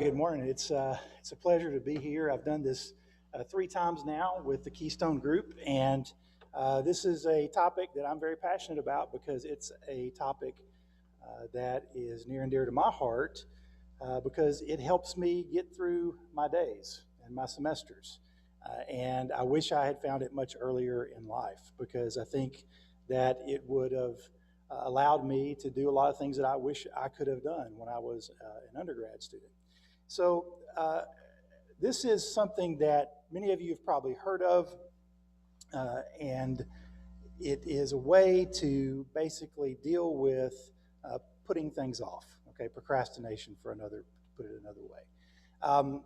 Good morning. It's a pleasure to be here. I've done this 3 times now with the Keystone Group, and this is a topic that I'm very passionate about because it's a topic that is near and dear to my heart because it helps me get through my days and my semesters. And I wish I had found it much earlier in life because I think that it would have allowed me to do a lot of things that I wish I could have done when I was an undergrad student. So this is something that many of you have probably heard of, and it is a way to basically deal with putting things off, okay, procrastination for another, put it another way.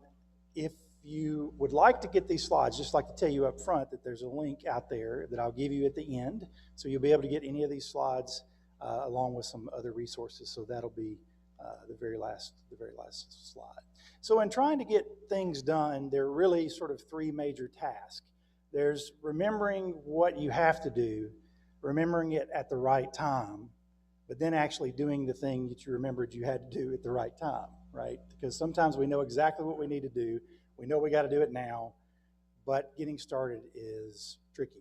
If you would like to get these slides, just like to tell you up front that there's a link out there that I'll give you at the end, so you'll be able to get any of these slides along with some other resources, so that'll be the very last slide. So in trying to get things done, there are really sort of 3 major tasks. There's remembering what you have to do, remembering it at the right time, but then actually doing the thing that you remembered you had to do at the right time, right? Because sometimes we know exactly what we need to do. We know we got to do it now, but getting started is tricky.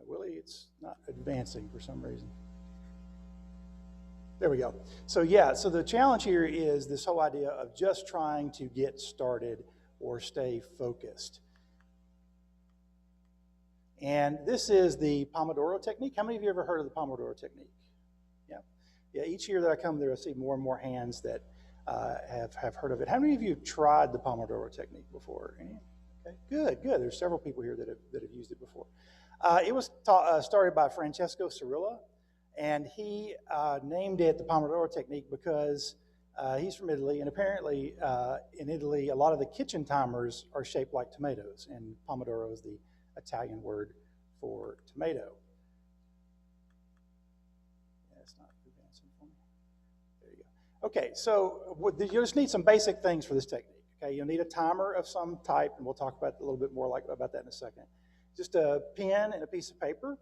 Willie, it's not advancing for some reason. There we go. So yeah, so the challenge here is this whole idea of just trying to get started or stay focused. And this is the Pomodoro technique. How many of you ever heard of the Pomodoro technique? Yeah. Yeah, each year that I come there, I see more and more hands that have heard of it. How many of you have tried the Pomodoro technique before? Any? Okay, good. There's several people here that have used it before. It was started by Francesco Cirillo, and he named it the Pomodoro technique because he's from Italy, and apparently in Italy, a lot of the kitchen timers are shaped like tomatoes, and Pomodoro is the Italian word for tomato. Yeah, it's not advancing for me. There you go. Okay, so you just need some basic things for this technique. Okay, you'll need a timer of some type, and we'll talk about a little bit more about that in a second. Just a pen and a piece of paper.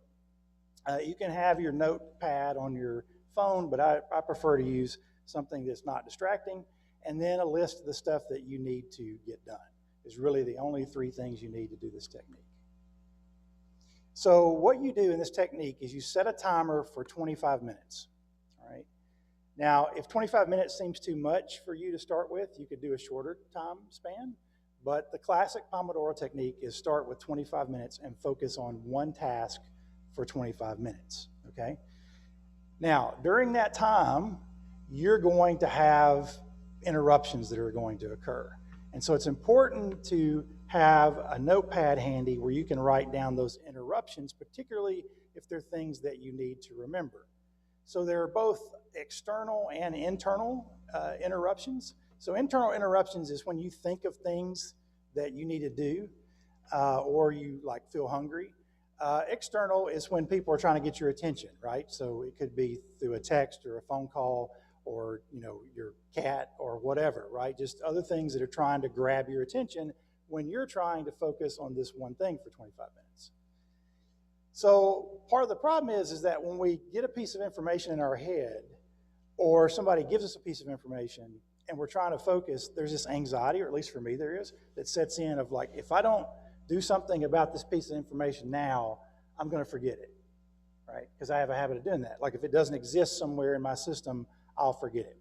You can have your notepad on your phone, but I prefer to use something that's not distracting. And then a list of the stuff that you need to get done is really the only 3 things you need to do this technique. So what you do in this technique is you set a timer for 25 minutes. All right. Now, if 25 minutes seems too much for you to start with, you could do a shorter time span. But the classic Pomodoro technique is start with 25 minutes and focus on one task for 25 minutes, okay? Now, during that time, you're going to have interruptions that are going to occur. And so it's important to have a notepad handy where you can write down those interruptions, particularly if they're things that you need to remember. So there are both external and internal interruptions. So internal interruptions is when you think of things that you need to do or you like feel hungry. External is when people are trying to get your attention, right? So it could be through a text or a phone call or your cat or whatever, right? Just other things that are trying to grab your attention when you're trying to focus on this one thing for 25 minutes. So part of the problem is that when we get a piece of information in our head or somebody gives us a piece of information and we're trying to focus, there's this anxiety, or at least for me there is, that sets in of like, if I don't do something about this piece of information now, I'm going to forget it, right? Because I have a habit of doing that. Like if it doesn't exist somewhere in my system, I'll forget it.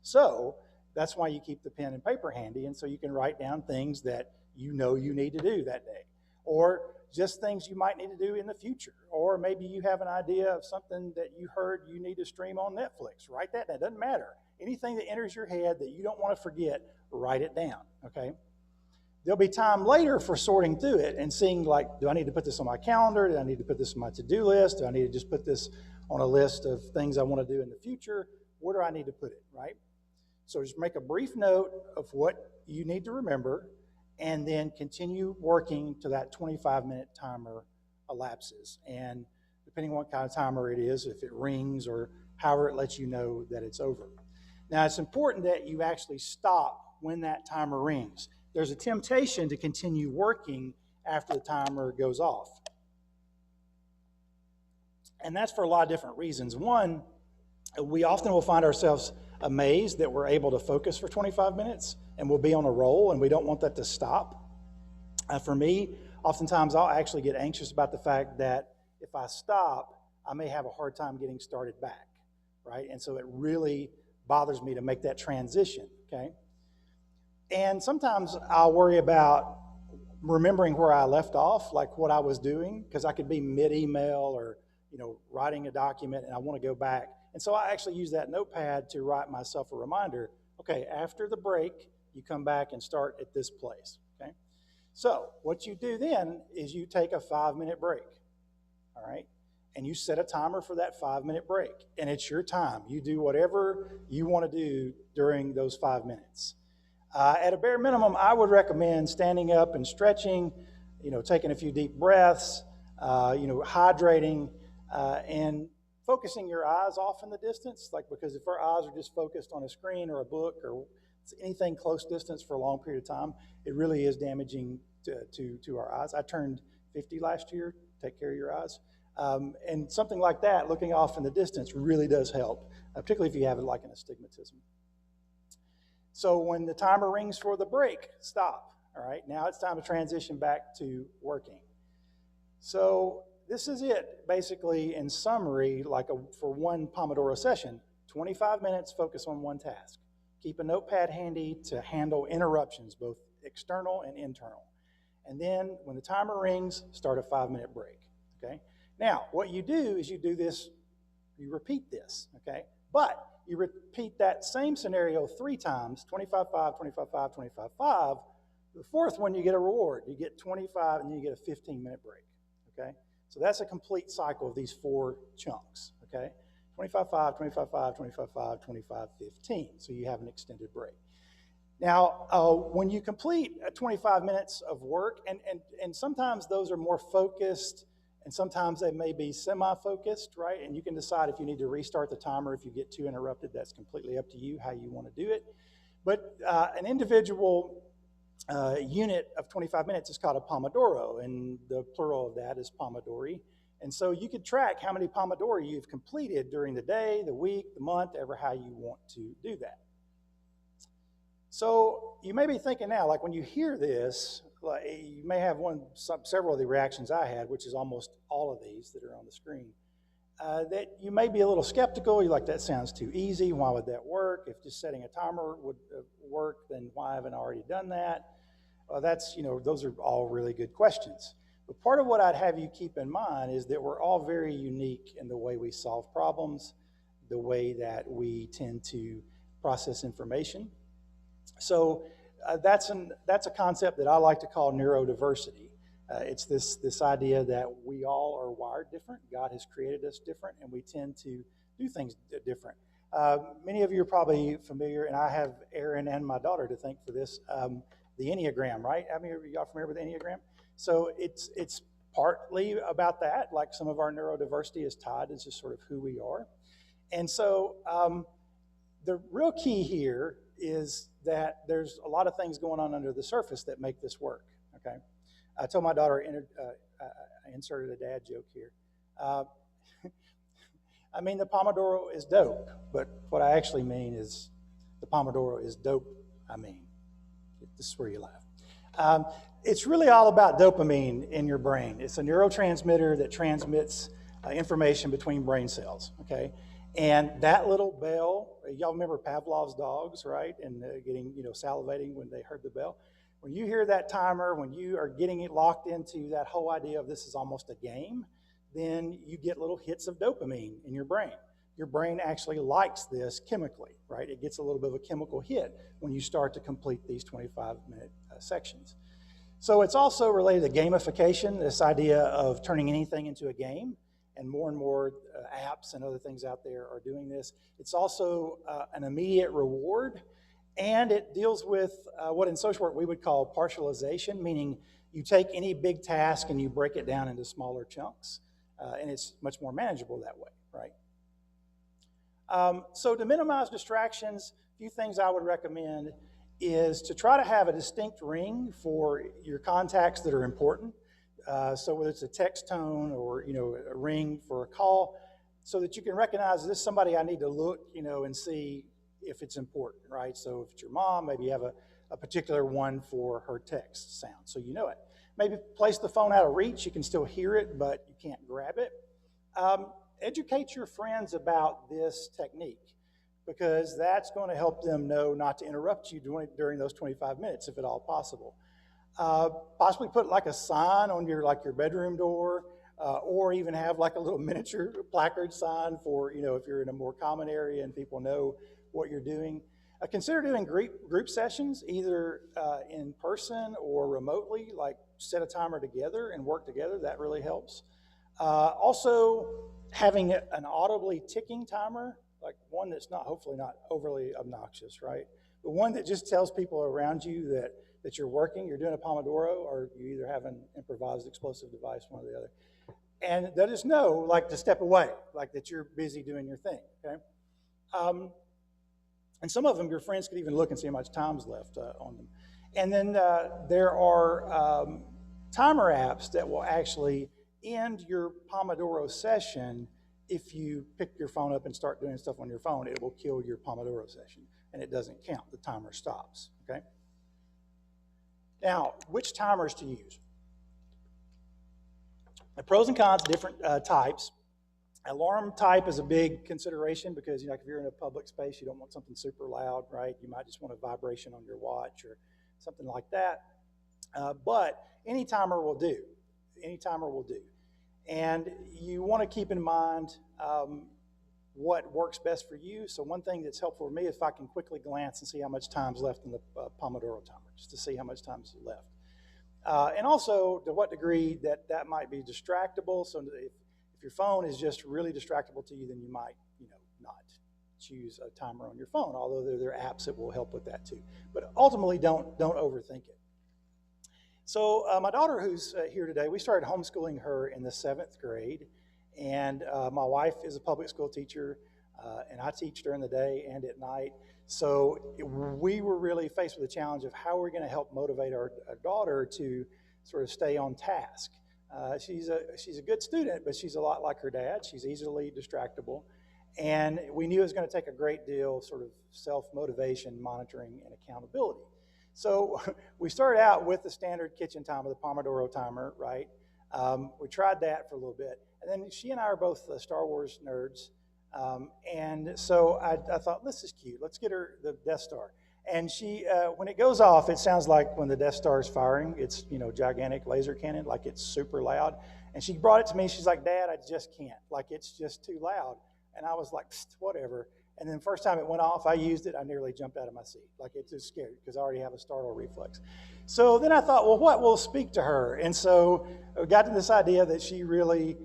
So that's why you keep the pen and paper handy, and so you can write down things that you know you need to do that day, or just things you might need to do in the future, or maybe you have an idea of something that you heard you need to stream on Netflix. Write that down. It doesn't matter. Anything that enters your head that you don't want to forget, write it down, okay? There'll be time later for sorting through it and seeing like, do I need to put this on my calendar? Do I need to put this on my to-do list? Do I need to just put this on a list of things I want to do in the future? Where do I need to put it, right? So just make a brief note of what you need to remember and then continue working to that 25-minute timer elapses. And depending on what kind of timer it is, if it rings or however it lets you know that it's over. Now, it's important that you actually stop when that timer rings. There's a temptation to continue working after the timer goes off. And that's for a lot of different reasons. One We often will find ourselves amazed that we're able to focus for 25 minutes and we'll be on a roll, and we don't want that to stop. For me, oftentimes I'll actually get anxious about the fact that if I stop, I may have a hard time getting started back, right? And so it really bothers me to make that transition, okay? And sometimes I'll worry about remembering where I left off, like what I was doing, because I could be mid-email or writing a document and I want to go back. And so I actually use that notepad to write myself a reminder, okay, after the break, you come back and start at this place, okay? So what you do then is you take a 5-minute break, all right? And you set a timer for that 5-minute break, and it's your time. You do whatever you want to do during those 5 minutes. At a bare minimum, I would recommend standing up and stretching, taking a few deep breaths, hydrating, and focusing your eyes off in the distance, because if our eyes are just focused on a screen or a book or anything close distance for a long period of time, it really is damaging to our eyes. I turned 50 last year. Take care of your eyes. And something like that, looking off in the distance, really does help, particularly if you have it like an astigmatism. So when the timer rings for the break, stop. All right, now it's time to transition back to working. So this is it, basically, in summary, for one Pomodoro session, 25 minutes, focus on one task. Keep a notepad handy to handle interruptions, both external and internal. And then when the timer rings, start a 5-minute break, okay? Now, what you do is you repeat this, okay? But you repeat that same scenario 3 times, 25-5, 25-5, 25-5. The fourth one, you get a reward. You get 25, and then you get a 15-minute break, okay? So that's a complete cycle of these 4 chunks, okay? 25-5, 25-5, 25-5, 25-15. So you have an extended break. Now, when you complete 25 minutes of work, and sometimes those are more focused, and sometimes they may be semi-focused, right? And you can decide if you need to restart the timer if you get too interrupted. That's completely up to you how you want to do it. But an individual unit of 25 minutes is called a Pomodoro, and the plural of that is Pomodori. And so you could track how many Pomodori you've completed during the day, the week, the month, ever how you want to do that. So you may be thinking now, when you hear this, you may have several of the reactions I had, which is almost all of these that are on the screen, that you may be a little skeptical. You're like, that sounds too easy. Why would that work? If just setting a timer would work, then why haven't I already done that? Well, those are all really good questions. But part of what I'd have you keep in mind is that we're all very unique in the way we solve problems, the way that we tend to process information. So that's a concept that I like to call neurodiversity. It's this idea that we all are wired different. God has created us different, and we tend to do things different. Many of you are probably familiar, and I have Erin and my daughter to thank for this, the Enneagram, right? How many of y'all familiar with the Enneagram? So it's partly about that, like some of our neurodiversity is tied to just sort of who we are. And so the real key here is that there's a lot of things going on under the surface that make this work, okay? I told my daughter, I inserted a dad joke here. I mean, the Pomodoro is dope, but what I actually mean is the Pomodoro is dope, this is where you laugh. It's really all about dopamine in your brain. It's a neurotransmitter that transmits information between brain cells, okay? And that little bell, y'all remember Pavlov's dogs, right? And getting, salivating when they heard the bell. When you hear that timer, when you are getting it locked into that whole idea of this is almost a game, then you get little hits of dopamine in your brain. Your brain actually likes this chemically, right? It gets a little bit of a chemical hit when you start to complete these 25-minute sections. So it's also related to gamification, this idea of turning anything into a game. And more apps and other things out there are doing this. It's also an immediate reward, and it deals with what in social work we would call partialization, meaning you take any big task and you break it down into smaller chunks, and it's much more manageable that way, right? So to minimize distractions, a few things I would recommend is to try to have a distinct ring for your contacts that are important. So whether it's a text tone or a ring for a call, so that you can recognize this is somebody I need to look, and see if it's important, right? So if it's your mom, maybe you have a particular one for her text sound, so you know it. Maybe place the phone out of reach. You can still hear it, but you can't grab it. Educate your friends about this technique, because that's going to help them know not to interrupt you during those 25 minutes, if at all possible. Possibly put like a sign on your bedroom door, or even have like a little miniature placard sign for, if you're in a more common area and people know what you're doing. Consider doing group sessions, either in person or remotely, like set a timer together and work together. That really helps. Also, having an audibly ticking timer, like one that's hopefully not overly obnoxious, right? But one that just tells people around you that you're working, you're doing a Pomodoro, or you either have an improvised explosive device, one or the other. And let us know, like, to step away, like that you're busy doing your thing, okay? And some of them, your friends could even look and see how much time's left on them. And then there are timer apps that will actually end your Pomodoro session. If you pick your phone up and start doing stuff on your phone, it will kill your Pomodoro session, and it doesn't count. The timer stops, okay? Now, which timers to use? The pros and cons, different types. Alarm type is a big consideration because, if you're in a public space, you don't want something super loud, right? You might just want a vibration on your watch or something like that. But any timer will do. Any timer will do. And you want to keep in mind what works best for you. So one thing that's helpful for me is if I can quickly glance and see how much time's left in the Pomodoro timer, just to see how much time's left. And also to what degree that might be distractible. So if your phone is just really distractible to you, then you might, not choose a timer on your phone, although there are apps that will help with that too. But ultimately, don't overthink it. So my daughter, who's here today, we started homeschooling her in the 7th grade, and my wife is a public school teacher, and I teach during the day and at night. So we were really faced with the challenge of how we're going to help motivate our daughter to sort of stay on task. She's a good student, but she's a lot like her dad. She's easily distractible, and we knew it was going to take a great deal sort of self-motivation, monitoring, and accountability. So we started out with the standard kitchen timer, the Pomodoro timer, right? We tried that for a little bit. And then she and I are both Star Wars nerds. And so I thought, this is cute. Let's get her the Death Star. And she, when it goes off, it sounds like when the Death Star is firing. It's, gigantic laser cannon, like it's super loud. And she brought it to me. She's like, Dad, I just can't. Like, it's just too loud. And I was like, whatever. And then the first time it went off, I used it, I nearly jumped out of my seat. Like, it just scared because I already have a startle reflex. So then I thought, well, what will speak to her? And so we got to this idea that she really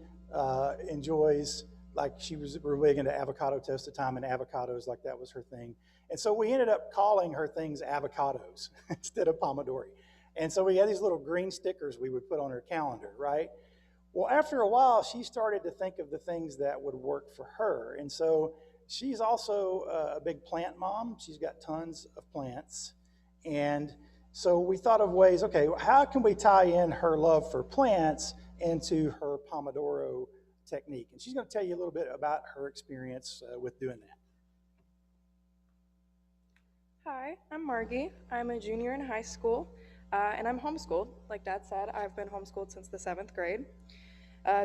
enjoys, like she was big into avocado toast at the time, and avocados, like that was her thing. And so we ended up calling her things avocados instead of Pomodori. And so we had these little green stickers we would put on her calendar, right? Well, after a while, she started to think of the things that would work for her. And so she's also a big plant mom. She's got tons of plants. And so we thought of ways, okay, how can we tie in her love for plants into her Pomodoro technique? And she's going to tell you a little bit about her experience with doing that. Hi, I'm Margie. I'm a junior in high school, and I'm homeschooled. Like Dad said, I've been homeschooled since the 7th grade.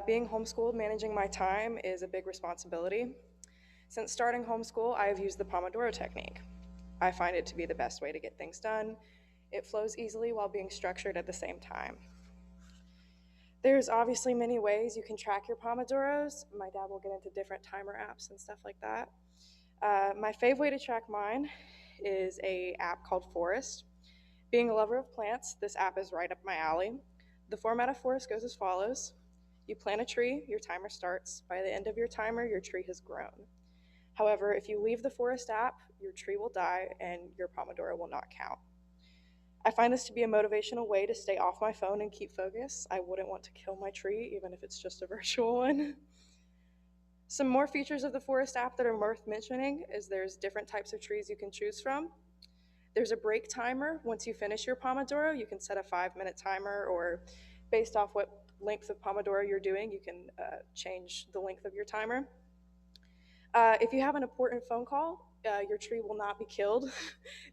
Being homeschooled, managing my time is a big responsibility. Since starting homeschool, I have used the Pomodoro technique. I find it to be the best way to get things done. It flows easily while being structured at the same time. There's obviously many ways you can track your Pomodoros. My dad will get into different timer apps and stuff like that. My favorite way to track mine is an app called Forest. Being a lover of plants, this app is right up my alley. The format of Forest goes as follows. You plant a tree, your timer starts. By the end of your timer, your tree has grown. However, if you leave the Forest app, your tree will die and your Pomodoro will not count. I find this to be a motivational way to stay off my phone and keep focus. I wouldn't want to kill my tree, even if it's just a virtual one. Some more features of the Forest app that are worth mentioning is there's different types of trees you can choose from. There's a break timer. Once you finish your Pomodoro, you can set a 5-minute timer, or based off what length of Pomodoro you're doing, you can change the length of your timer. If you have an important phone call, your tree will not be killed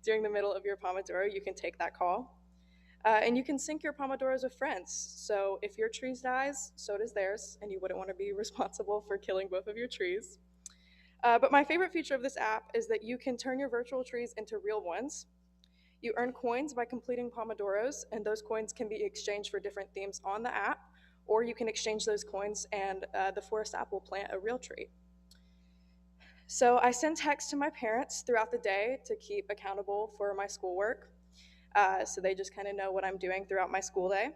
during the middle of your Pomodoro. You can take that call. And you can sync your Pomodoros with friends. So if your tree dies, so does theirs, and you wouldn't want to be responsible for killing both of your trees. But my favorite feature of this app is that you can turn your virtual trees into real ones. You earn coins by completing Pomodoros, and those coins can be exchanged for different themes on the app, or you can exchange those coins and the forest app will plant a real tree. So I send texts to my parents throughout the day to keep accountable for my schoolwork, so they just kind of know what I'm doing throughout my school day.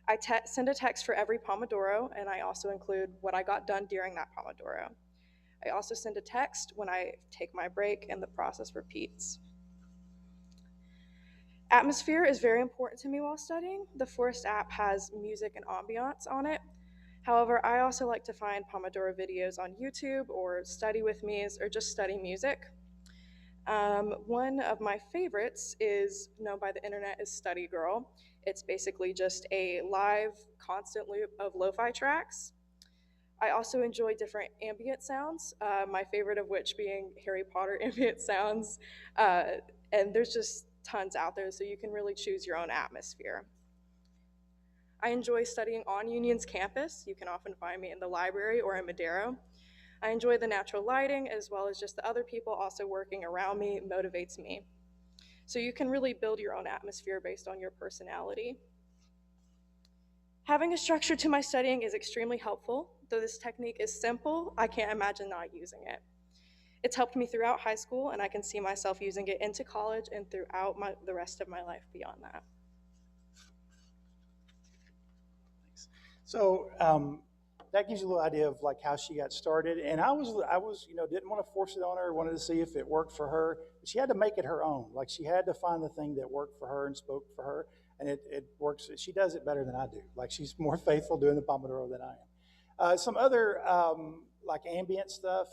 I send a text for every Pomodoro, and I also include what I got done during that Pomodoro. I also send a text when I take my break, and the process repeats. Atmosphere is very important to me while studying. The Forest app has music and ambiance on it. However, I also like to find Pomodoro videos on YouTube or study with me's or just study music. One of my favorites is known by the internet as Study Girl. It's basically just a live, constant loop of lo-fi tracks. I also enjoy different ambient sounds, my favorite of which being Harry Potter ambient sounds. And there's just tons out there, so you can really choose your own atmosphere. I enjoy studying on Union's campus. You can often find me in the library or in Madero. I enjoy the natural lighting as well as just the other people also working around me motivates me. So you can really build your own atmosphere based on your personality. Having a structure to my studying is extremely helpful. Though this technique is simple, I can't imagine not using it. It's helped me throughout high school, and I can see myself using it into college and throughout the rest of my life beyond that. So that gives you a little idea of like how she got started. And I was, didn't want to force it on her. Wanted to see if it worked for her. But she had to make it her own. Like she had to find the thing that worked for her and spoke for her. And it works. She does it better than I do. Like she's more faithful doing the Pomodoro than I am. Some other like ambient stuff.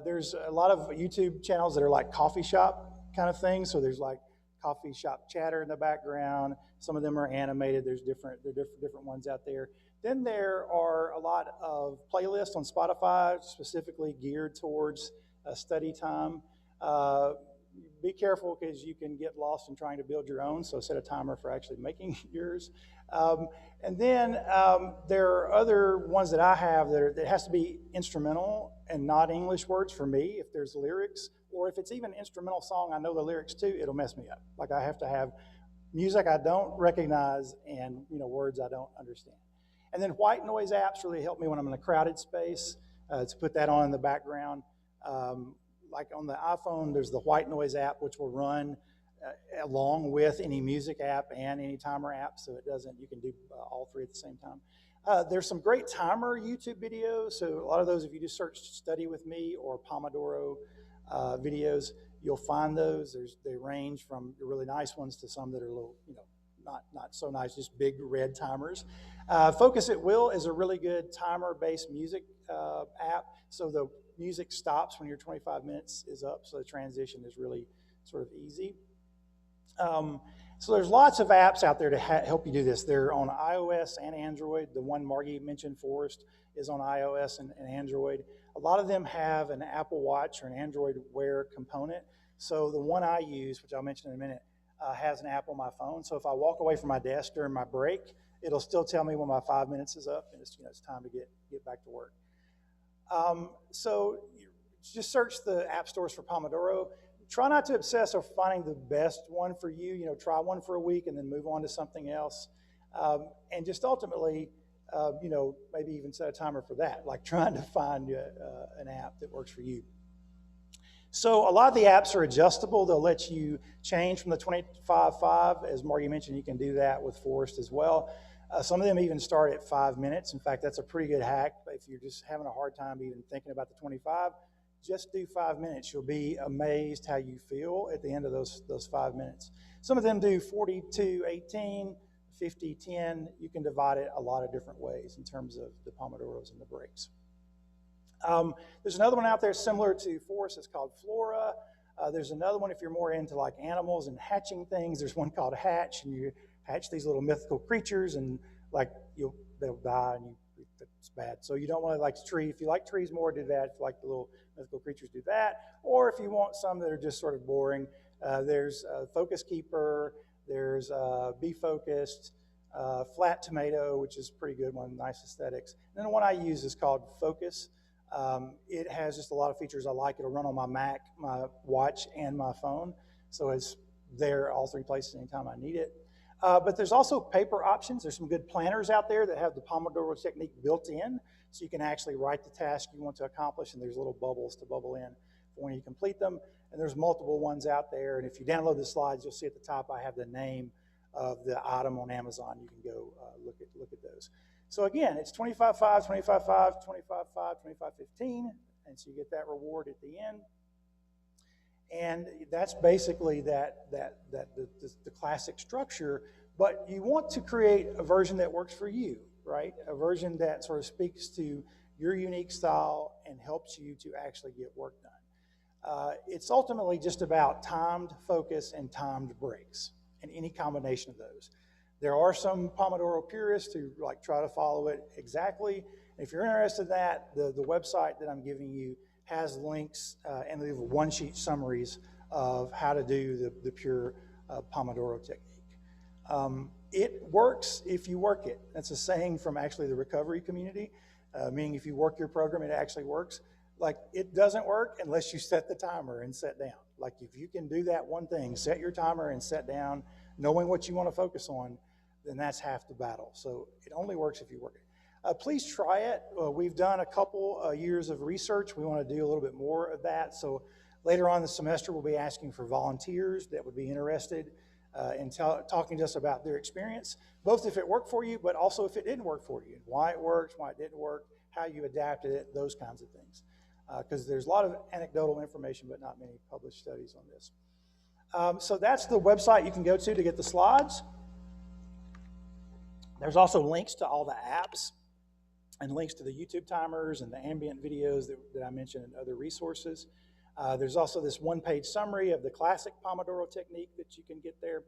There's a lot of YouTube channels that are like coffee shop kind of things. So there's like coffee shop chatter in the background. Some of them are animated. There are different ones out there. Then there are a lot of playlists on Spotify specifically geared towards study time. Be careful because you can get lost in trying to build your own, so set a timer for actually making yours. And then there are other ones that I have that has to be instrumental and not English words for me if there's lyrics, or if it's even an instrumental song, I know the lyrics too, it'll mess me up. Like I have to have music I don't recognize and words I don't understand. And then white noise apps really help me when I'm in a crowded space to put that on in the background. Like on the iPhone, there's the white noise app, which will run along with any music app and any timer app, so you can do all three at the same time. There's some great timer YouTube videos. So a lot of those, if you just search Study With Me or Pomodoro videos, you'll find those. They range from really nice ones to some that are a little, not so nice, just big red timers. Focus at Will is a really good timer-based music app. So the music stops when your 25 minutes is up, so the transition is really sort of easy. So there's lots of apps out there to help you do this. They're on iOS and Android. The one Margie mentioned, Forest, is on iOS and Android. A lot of them have an Apple Watch or an Android Wear component. So the one I use, which I'll mention in a minute, has an app on my phone. So if I walk away from my desk during my break, it'll still tell me when my 5 minutes is up and it's time to get back to work. So just search the app stores for Pomodoro. Try not to obsess over finding the best one for you. Try one for a week and then move on to something else. And just ultimately, maybe even set a timer for that, like trying to find an app that works for you. So a lot of the apps are adjustable. They'll let you change from the 25.5. As Margie mentioned, you can do that with Forest as well. Some of them even start at 5 minutes. In fact, that's a pretty good hack. If you're just having a hard time even thinking about the 25, just do 5 minutes. You'll be amazed how you feel at the end of those 5 minutes. Some of them do 42-18, 50-10. You can divide it a lot of different ways in terms of the Pomodoros and the breaks. There's another one out there similar to Forest. It's called Flora. There's another one if you're more into like animals and hatching things. There's one called Hatch, and you hatch these little mythical creatures, and like they'll die, and it's bad. So you don't want to like the tree. If you like trees more, do that. If you like the little mythical creatures, do that. Or if you want some that are just sort of boring, there's Focus Keeper, there's Be Focused, Flat Tomato, which is a pretty good one, nice aesthetics. And then the one I use is called Focus. It has just a lot of features I like. It'll run on my Mac, my watch, and my phone. So it's there all three places anytime I need it. But there's also paper options. There's some good planners out there that have the Pomodoro technique built in, so you can actually write the task you want to accomplish, and there's little bubbles to bubble in for when you complete them. And there's multiple ones out there, and if you download the slides, you'll see at the top I have the name of the item on Amazon. You can go look at those. So again, it's 25.5, 25.5, 25.5, 25.15, and so you get that reward at the end. And that's basically the classic structure, but you want to create a version that works for you, right? A version that sort of speaks to your unique style and helps you to actually get work done. It's ultimately just about timed focus and timed breaks, and any combination of those. There are some Pomodoro purists who like try to follow it exactly. If you're interested in that, the website that I'm giving you has links and they have one-sheet summaries of how to do the pure Pomodoro technique. It works if you work it. That's a saying from actually the recovery community, meaning if you work your program, it actually works. Like, it doesn't work unless you set the timer and set down. Like, if you can do that one thing, set your timer and set down, knowing what you want to focus on, then that's half the battle. So it only works if you work it. Please try it. We've done a couple years of research. We want to do a little bit more of that. So later on in the semester, we'll be asking for volunteers that would be interested in talking to us about their experience, both if it worked for you, but also if it didn't work for you, why it worked, why it didn't work, how you adapted it, those kinds of things. Because there's a lot of anecdotal information, but not many published studies on this. So that's the website you can go to get the slides. There's also links to all the apps and links to the YouTube timers and the ambient videos that I mentioned and other resources. There's also this one-page summary of the classic Pomodoro technique that you can get there.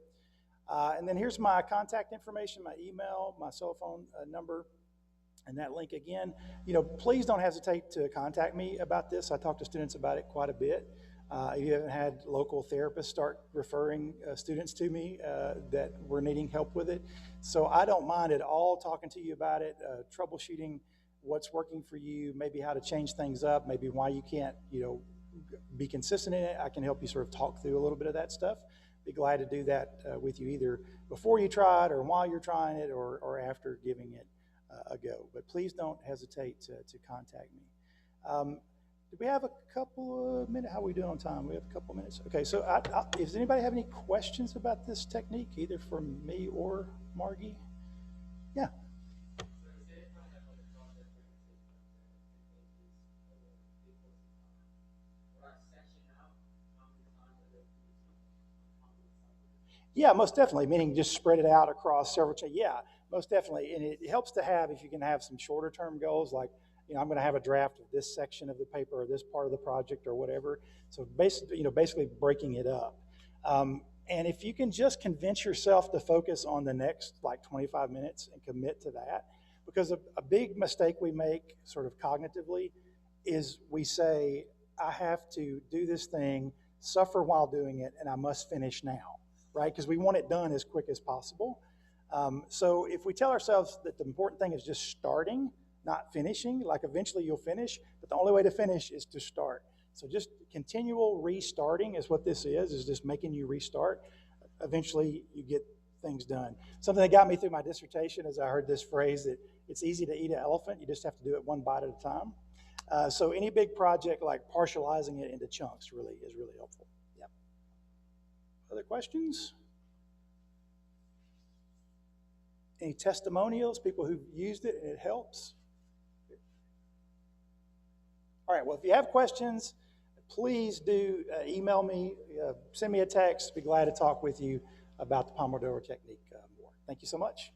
And then here's my contact information, my email, my cell phone number, and that link again. You know, please don't hesitate to contact me about this. I talk to students about it quite a bit. If you haven't had local therapists start referring students to me that were needing help with it. So I don't mind at all talking to you about it, troubleshooting what's working for you, maybe how to change things up, maybe why you can't, be consistent in it. I can help you sort of talk through a little bit of that stuff. Be glad to do that with you either before you try it or while you're trying it or after giving it a go. But please don't hesitate to contact me. Do we have a couple of minutes? How are we doing on time? We have a couple of minutes. Okay, so does anybody have any questions about this technique, either from me or Margie? Yeah. Yeah, most definitely, meaning just spread it out across several, yeah, most definitely. And it helps to have, if you can have some shorter term goals, like, I'm going to have a draft of this section of the paper or this part of the project or whatever. So basically breaking it up. And if you can just convince yourself to focus on the next like 25 minutes and commit to that, because a big mistake we make sort of cognitively is we say, I have to do this thing, suffer while doing it, and I must finish now, right? Because we want it done as quick as possible. So if we tell ourselves that the important thing is just starting, not finishing, like eventually you'll finish, but the only way to finish is to start. So just continual restarting is what this is just making you restart. Eventually you get things done. Something that got me through my dissertation is I heard this phrase that it's easy to eat an elephant, you just have to do it one bite at a time. So any big project, like partializing it into chunks is really helpful. Yep. Other questions? Any testimonials, people who've used it and it helps? All right, well, if you have questions, please do email me, send me a text. Be glad to talk with you about the Pomodoro technique more. Thank you so much.